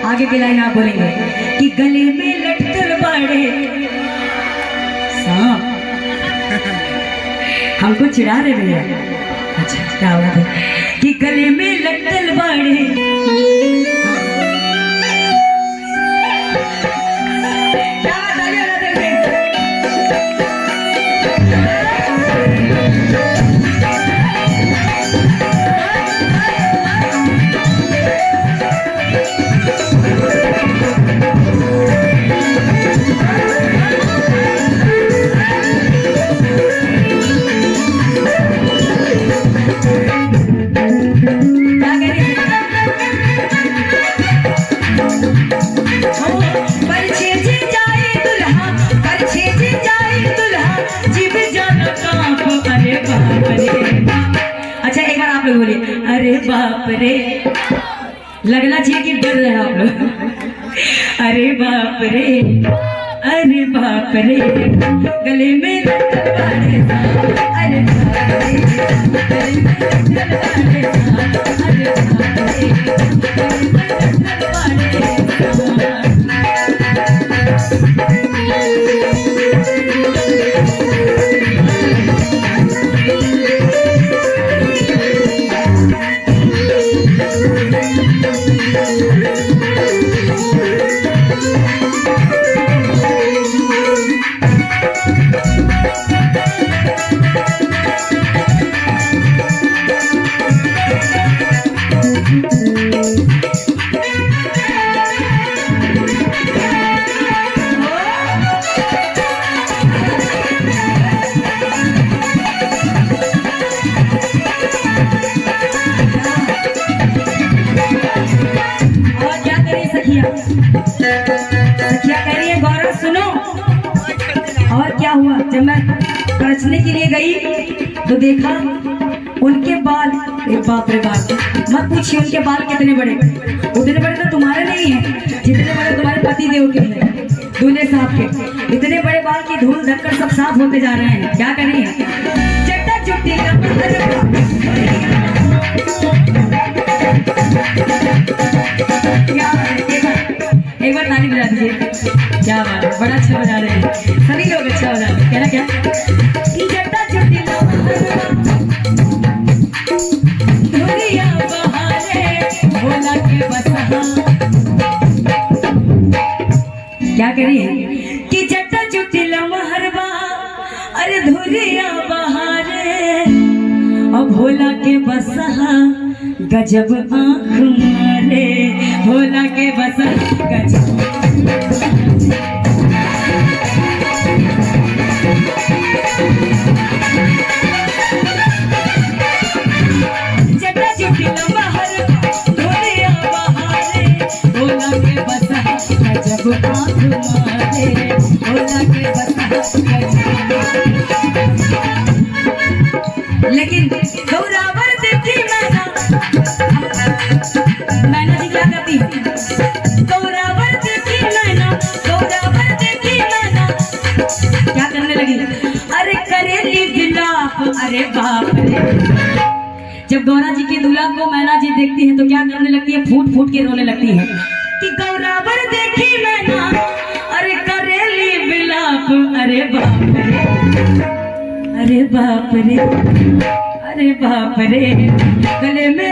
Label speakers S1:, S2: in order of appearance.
S1: आगे की लाइन आप बोलेंगे कि गले में लटकल बाड़े सांप। हमको चिढ़ा रहे भैया। अच्छा क्या बात है कि गले में लटकल बाड़े अरे बाप रे, लगना चाहिए कि डर रहे आप लोग। अरे बाप रे, अरे बाप रे, गले में लटकल बाड़े सांप। अरे बाप रे, गले में लटकल बाड़े सांप। अरे बाप रे, गले में लटकल बाड़े हुआ। जब मैं खर्चने के लिए गई तो देखा उनके बाल, बाप रे बाप, मत पूछिए उनके बाल कितने बड़े। उतने बड़े तो तुम्हारे नहीं है जितने बड़े तुम्हारे पति देव के हैं, दूल्हे साहब के। इतने बड़े बाल की धूल धक्कर सब साफ होते जा रहे हैं। क्या करिए, चट्टा चुट्टी एक बार ताली बजा दीजिए। क्या बात है, बड़ा अच्छा बजा रहे हैं सभी लोग, अच्छा बजा रहे हैं। कहना क्या, क्या करिए कि जट्टा चुटिला महरबा, अरे धुरिया बहारे और भोला के बसहा गजब आँख मारे। भोला के बसहा गजब जट्टा चुटिला महरबा, धुरिया बहारे, भोला के बसहा गजब आँख मारे। भोला के बसहा लेकिन गौरावर देखी मैना जी क्या करती है, गौरावर देखी मैना, गौरावर देखी मैना क्या करने लगी, अरे करेली विलाप। अरे बाप रे, जब गौरा जी की दुल्हन को मैना जी देखती है तो क्या करने लगती है, फूट फूट के रोने लगती है कि गौरावर देखी मैना, अरे करेली विलाप। अरे बाप रे, अरे बाप रे, अरे बाप रे, गले में